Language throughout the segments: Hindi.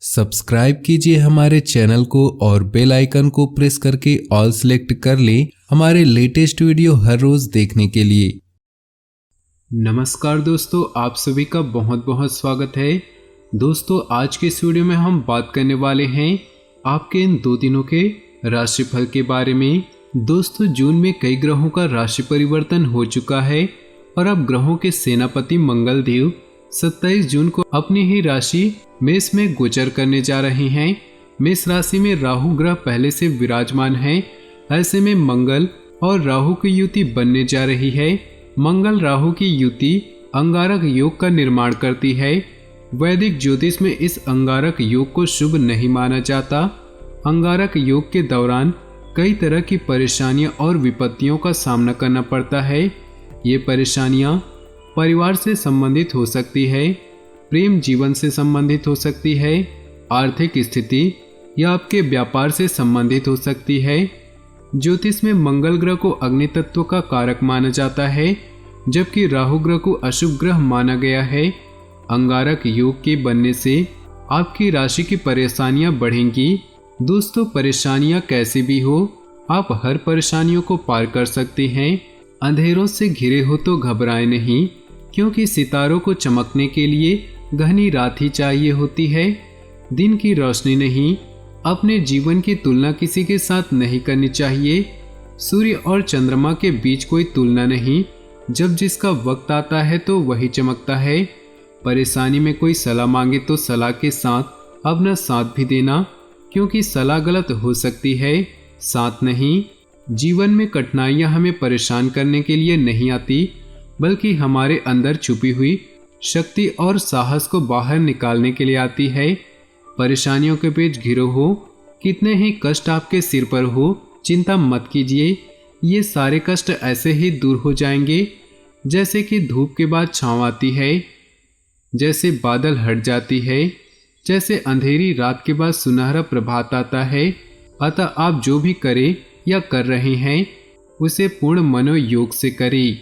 सब्सक्राइब कीजिए हमारे चैनल को और बेल आइकन को प्रेस करके ऑल सेलेक्ट कर लें हमारे लेटेस्ट वीडियो हर रोज देखने के लिए। नमस्कार दोस्तों, आप सभी का बहुत बहुत स्वागत है। दोस्तों, आज के इस वीडियो में हम बात करने वाले हैं आपके इन 2 दिनों के राशिफल के बारे में। दोस्तों, जून में कई ग्रहों का राशि परिवर्तन हो चुका है और अब ग्रहों के सेनापति मंगल देव 27 जून को अपनी ही राशि मेष में गोचर करने जा रहे हैं। मेष राशि में राहु ग्रह पहले से विराजमान है। ऐसे में मंगल और राहु की युति बनने जा रही है। मंगल राहु की युति अंगारक योग का निर्माण करती है। वैदिक ज्योतिष में इस अंगारक योग को शुभ नहीं माना जाता। अंगारक योग के दौरान कई तरह की परेशानियां और विपत्तियों का सामना करना पड़ता है। ये परेशानियां परिवार से संबंधित हो सकती है, प्रेम जीवन से संबंधित हो सकती है, आर्थिक स्थिति या आपके व्यापार से संबंधित हो सकती है। ज्योतिष में मंगल ग्रह को अग्नि तत्व का कारक माना जाता है, जबकि राहु ग्रह को अशुभ ग्रह माना गया है। अंगारक योग के बनने से आपकी राशि की परेशानियां बढ़ेंगी। दोस्तों, परेशानियां कैसी भी हो, आप हर परेशानियों को पार कर सकते हैं। अंधेरों से घिरे हो तो घबराएं नहीं, क्योंकि सितारों को चमकने के लिए घनी रात ही चाहिए होती है, दिन की रोशनी नहीं। अपने जीवन की तुलना किसी के साथ नहीं करनी चाहिए। सूर्य और चंद्रमा के बीच कोई तुलना नहीं। जब जिसका वक्त आता है तो वही चमकता है। परेशानी में कोई सलाह मांगे तो सलाह के साथ अपना साथ भी देना, क्योंकि सलाह गलत हो सकती है, साथ नहीं। जीवन में कठिनाइयां हमें परेशान करने के लिए नहीं आती, बल्कि हमारे अंदर छुपी हुई शक्ति और साहस को बाहर निकालने के लिए आती है। परेशानियों के बीच घिरे हो, कितने ही कष्ट आपके सिर पर हो, चिंता मत कीजिए। ये सारे कष्ट ऐसे ही दूर हो जाएंगे जैसे कि धूप के बाद छांव आती है, जैसे बादल हट जाती है, जैसे अंधेरी रात के बाद सुनहरा प्रभात आता है। अतः आप जो भी करें या कर रहे हैं उसे पूर्ण मनोयोग से करें।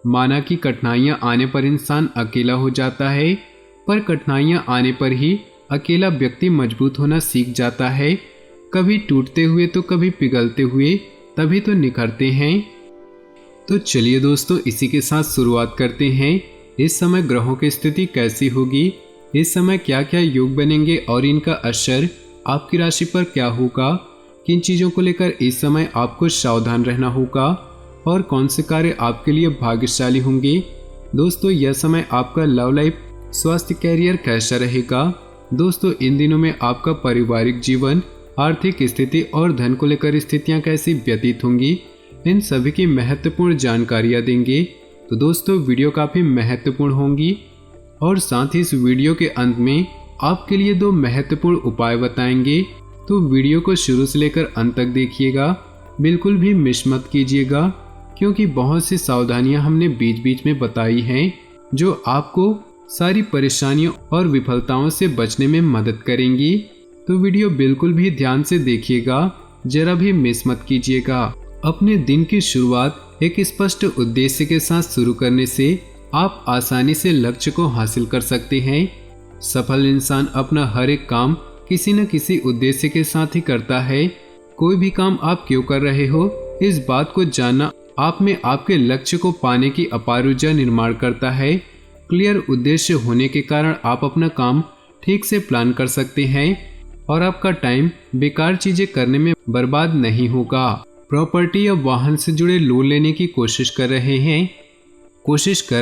माना कि कठिनाइयां आने पर इंसान अकेला हो जाता है, पर कठिनाइयां आने पर ही अकेला व्यक्ति मजबूत होना सीख जाता है। कभी टूटते हुए तो कभी पिघलते हुए, तभी तो निखरते हैं। तो चलिए दोस्तों, इसी के साथ शुरुआत करते हैं। इस समय ग्रहों की स्थिति कैसी होगी, इस समय क्या क्या योग बनेंगे और इनका असर आपकी राशि पर क्या होगा, किन चीज़ों को लेकर इस समय आपको सावधान रहना होगा और कौन से कार्य आपके लिए भाग्यशाली होंगे। दोस्तों, यह समय आपका लव लाइफ, स्वास्थ्य, कैरियर कैसा रहेगा। दोस्तों, इन दिनों में आपका पारिवारिक जीवन, आर्थिक स्थिति और धन को लेकर स्थितियां कैसी व्यतीत होंगी, इन सभी की महत्वपूर्ण जानकारियां देंगे। तो दोस्तों, वीडियो काफ़ी महत्वपूर्ण होंगी और साथ ही इस वीडियो के अंत में आपके लिए 2 महत्वपूर्ण उपाय बताएंगे। तो वीडियो को शुरू से लेकर अंत तक देखिएगा, बिल्कुल भी मिस मत कीजिएगा, क्योंकि बहुत सी सावधानियां हमने बीच बीच में बताई हैं जो आपको सारी परेशानियों और विफलताओं से बचने में मदद करेंगी। तो वीडियो बिल्कुल भी ध्यान से देखिएगा, जरा भी मिस मत कीजिएगा। अपने दिन की शुरुआत एक स्पष्ट उद्देश्य के साथ शुरू करने से आप आसानी से लक्ष्य को हासिल कर सकते हैं। सफल इंसान अपना हर एक काम किसी न किसी उद्देश्य के साथ ही करता है। कोई भी काम आप क्यों कर रहे हो, इस बात को जानना आप में आपके लक्ष्य को पाने की अपार ऊर्जा निर्माण करता है। क्लियर उद्देश्य होने के कारण आप अपना काम ठीक से प्लान कर सकते हैं और आपका टाइम बेकार चीजें करने में बर्बाद नहीं होगा। प्रॉपर्टी या वाहन से जुड़े लोन लेने की कोशिश कर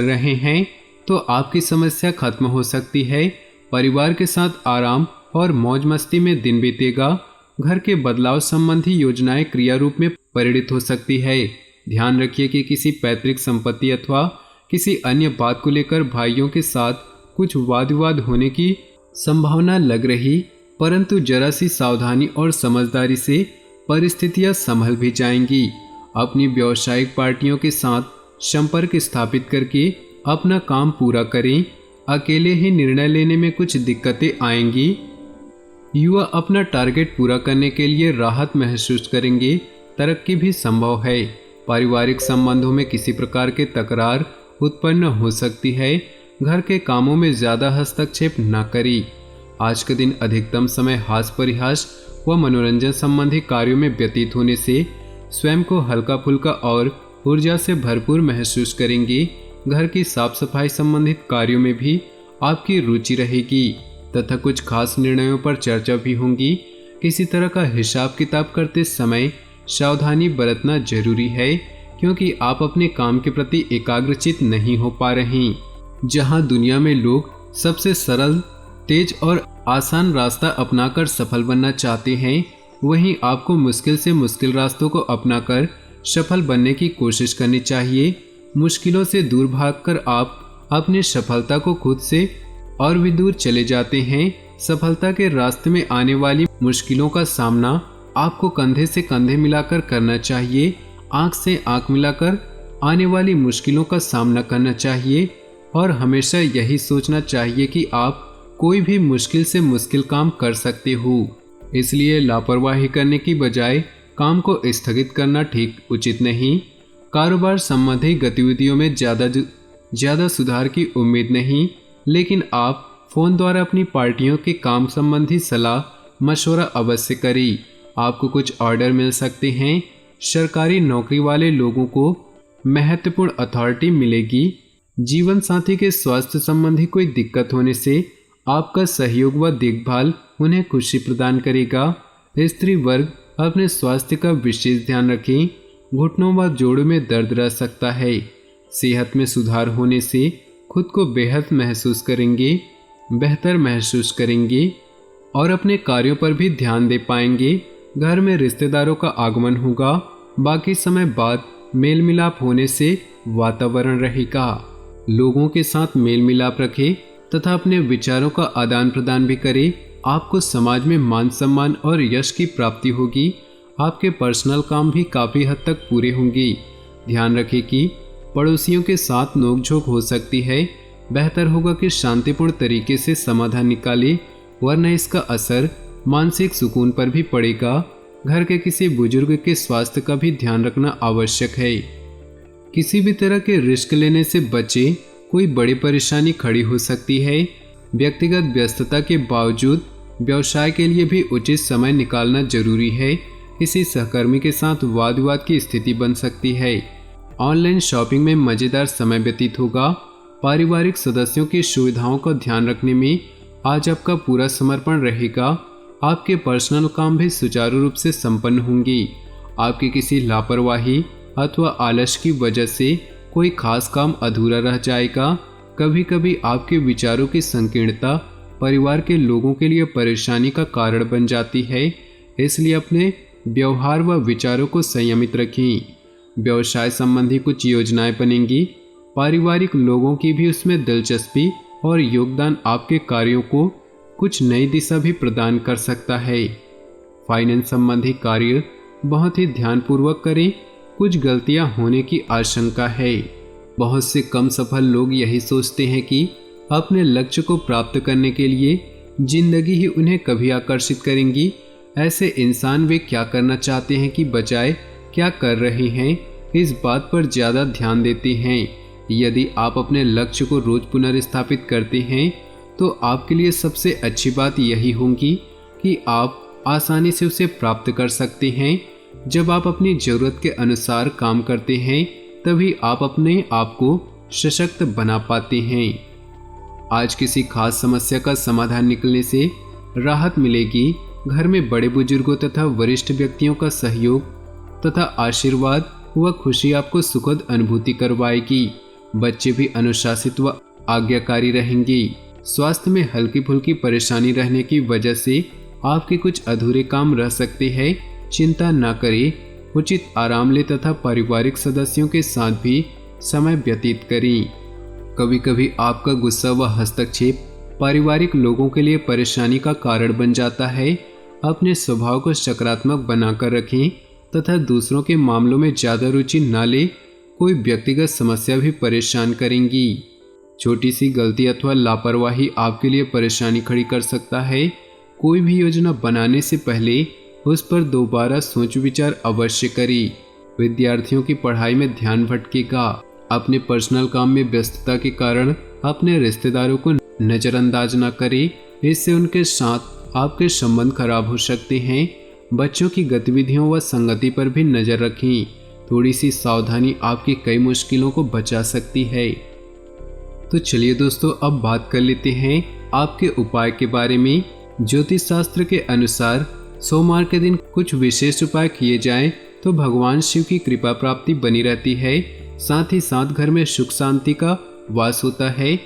रहे हैं तो आपकी समस्या खत्म हो सकती है। परिवार के साथ आराम और मौज मस्ती में दिन बीतेगा। घर के बदलाव संबंधी योजनाएं क्रिया रूप में परिणित हो सकती है। ध्यान रखिए कि किसी पैतृक संपत्ति अथवा किसी अन्य बात को लेकर भाइयों के साथ कुछ वाद विवाद होने की संभावना लग रही, परंतु जरा सी सावधानी और समझदारी से परिस्थितियां संभल भी जाएंगी। अपनी व्यावसायिक पार्टियों के साथ संपर्क स्थापित करके अपना काम पूरा करें। अकेले ही निर्णय लेने में कुछ दिक्कतें आएंगी। युवा अपना टारगेट पूरा करने के लिए राहत महसूस करेंगे। तरक्की भी संभव है। पारिवारिक संबंधों में किसी प्रकार के तकरार उत्पन्न हो सकती है। घर के कामों में ज़्यादा हस्तक्षेप न करें। आज का दिन अधिकतम समय हास्य परिहास व मनोरंजन संबंधी कार्यों में व्यतीत होने से स्वयं को हल्का फुल्का और ऊर्जा से भरपूर महसूस करेंगे। घर की साफ सफाई संबंधित कार्यों में भी आपकी रुचि रहेगी तथा कुछ खास निर्णयों पर चर्चा भी होंगी। किसी तरह का हिसाब किताब करते समय सावधानी बरतना जरूरी है, क्योंकि आप अपने काम के प्रति एकाग्रचित नहीं हो पा रहे। जहां दुनिया में लोग सबसे सरल, तेज और आसान रास्ता अपनाकर सफल बनना चाहते हैं, वहीं आपको मुश्किल से मुश्किल रास्तों को अपनाकर सफल बनने की कोशिश करनी चाहिए। मुश्किलों से दूर भागकर आप अपनी सफलता को खुद से और भी दूर चले जाते हैं। सफलता के रास्ते में आने वाली मुश्किलों का सामना आपको कंधे से कंधे मिलाकर करना चाहिए। आंख से आंख मिलाकर आने वाली मुश्किलों का सामना करना चाहिए और हमेशा यही सोचना चाहिए कि आप कोई भी मुश्किल से मुश्किल काम कर सकते हो। इसलिए लापरवाही करने की बजाय काम को स्थगित करना ठीक उचित नहीं। कारोबार संबंधी गतिविधियों में ज़्यादा सुधार की उम्मीद नहीं, लेकिन आप फ़ोन द्वारा अपनी पार्टियों के काम संबंधी सलाह मशवरा अवश्य करें। आपको कुछ ऑर्डर मिल सकते हैं। सरकारी नौकरी वाले लोगों को महत्वपूर्ण अथॉरिटी मिलेगी। जीवन साथी के स्वास्थ्य संबंधी कोई दिक्कत होने से आपका सहयोग व देखभाल उन्हें खुशी प्रदान करेगा। स्त्री वर्ग अपने स्वास्थ्य का विशेष ध्यान रखें। घुटनों व जोड़ों में दर्द रह सकता है। सेहत में सुधार होने से खुद को बेहतर महसूस करेंगे और अपने कार्यों पर भी ध्यान दे पाएंगे। घर में रिश्तेदारों का आगमन होगा। बाकी समय बाद मेल मिलाप होने से वातावरण रहेगा। लोगों के साथ मेल मिलाप रखें तथा अपने विचारों का आदान प्रदान भी करें। आपको समाज में मान सम्मान और यश की प्राप्ति होगी। आपके पर्सनल काम भी काफ़ी हद तक पूरे होंगे। ध्यान रखें कि पड़ोसियों के साथ नोकझोंक हो सकती है। बेहतर होगा कि शांतिपूर्ण तरीके से समाधान निकालें, वरना इसका असर मानसिक सुकून पर भी पड़ेगा। घर के किसी बुजुर्ग के स्वास्थ्य का भी ध्यान रखना आवश्यक है। किसी भी तरह के रिस्क लेने से बचें। कोई बड़ी परेशानी खड़ी हो सकती है। व्यक्तिगत व्यस्तता के बावजूद व्यवसाय के लिए भी उचित समय निकालना जरूरी है। किसी सहकर्मी के साथ वाद विवाद की स्थिति बन सकती है। ऑनलाइन शॉपिंग में मज़ेदार समय व्यतीत होगा। पारिवारिक सदस्यों की सुविधाओं का ध्यान रखने में आज आपका पूरा समर्पण रहेगा। आपके पर्सनल काम भी सुचारू रूप से संपन्न होंगे। आपकी किसी लापरवाही अथवा आलस की वजह से कोई खास काम अधूरा रह जाएगा। कभी कभी आपके विचारों की संकीर्णता परिवार के लोगों के लिए परेशानी का कारण बन जाती है। इसलिए अपने व्यवहार व विचारों को संयमित रखें। व्यवसाय संबंधी कुछ योजनाएं बनेंगी। पारिवारिक लोगों की भी उसमें दिलचस्पी और योगदान आपके कार्यों को कुछ नई दिशा भी प्रदान कर सकता है। फाइनेंस संबंधी कार्य बहुत ही ध्यानपूर्वक करें। कुछ गलतियां होने की आशंका है। बहुत से कम सफल लोग यही सोचते हैं कि अपने लक्ष्य को प्राप्त करने के लिए जिंदगी ही उन्हें कभी आकर्षित करेंगी। ऐसे इंसान वे क्या करना चाहते हैं कि बजाय क्या कर रहे हैं, इस बात पर ज़्यादा ध्यान देते हैं। यदि आप अपने लक्ष्य को रोज पुनर्स्थापित करते हैं तो आपके लिए सबसे अच्छी बात यही होगी कि आप आसानी से उसे प्राप्त कर सकते हैं। जब आप अपनी ज़रूरत के अनुसार काम करते हैं तभी आप अपने आप को सशक्त बना पाते हैं। आज किसी खास समस्या का समाधान निकलने से राहत मिलेगी। घर में बड़े बुजुर्गों तथा वरिष्ठ व्यक्तियों का सहयोग तथा आशीर्वाद व खुशी आपको सुखद अनुभूति करवाएगी। बच्चे भी अनुशासित व आज्ञाकारी रहेंगे। स्वास्थ्य में हल्की फुल्की परेशानी रहने की वजह से आपके कुछ अधूरे काम रह सकते हैं। चिंता न करें। उचित आराम लें तथा पारिवारिक सदस्यों के साथ भी समय व्यतीत करें। कभी कभी आपका गुस्सा व हस्तक्षेप पारिवारिक लोगों के लिए परेशानी का कारण बन जाता है। अपने स्वभाव को सकारात्मक बनाकर रखें तथा दूसरों के मामलों में ज़्यादा रुचि न लें। कोई व्यक्तिगत समस्या भी परेशान करेंगी। छोटी सी गलती अथवा लापरवाही आपके लिए परेशानी खड़ी कर सकता है। कोई भी योजना बनाने से पहले उस पर दोबारा सोच विचार अवश्य करें। विद्यार्थियों की पढ़ाई में ध्यान भटकेगा। अपने पर्सनल काम में व्यस्तता के कारण अपने रिश्तेदारों को नज़रअंदाज न करें। इससे उनके साथ आपके संबंध खराब हो सकते हैं। बच्चों की गतिविधियों व संगति पर भी नजर रखें। थोड़ी सी सावधानी आपकी कई मुश्किलों को बचा सकती है। तो चलिए दोस्तों, अब बात कर लेते हैं आपके उपाय के बारे में। ज्योतिष शास्त्र के अनुसार सोमवार के दिन कुछ विशेष उपाय किए जाएं तो भगवान शिव की कृपा प्राप्ति बनी रहती है। साथ ही साथ घर में सुख शांति का वास होता है।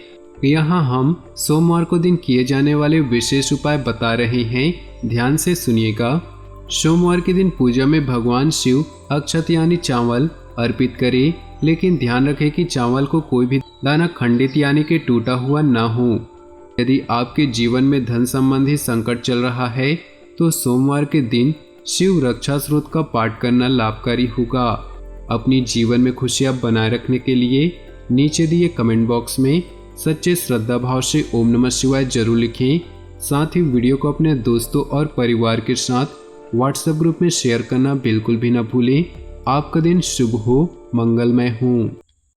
यहाँ हम सोमवार को दिन किए जाने वाले विशेष उपाय बता रहे हैं, ध्यान से सुनिएगा। सोमवार के दिन पूजा में भगवान शिव अक्षत यानी चावल अर्पित करें, लेकिन ध्यान रखें कि चावल को कोई भी दाना खंडित यानी कि टूटा हुआ ना हो। यदि आपके जीवन में धन संबंधी संकट चल रहा है तो सोमवार के दिन शिव रक्षा स्रोत का पाठ करना लाभकारी होगा। अपनी जीवन में खुशियां बनाए रखने के लिए नीचे दिए कमेंट बॉक्स में सच्चे श्रद्धा भाव से ओम नमः शिवाय जरूर लिखें। साथ ही वीडियो को अपने दोस्तों और परिवार के साथ व्हाट्सएप ग्रुप में शेयर करना बिल्कुल भी न भूलें। आपका दिन शुभ हो, मंगलमय हो।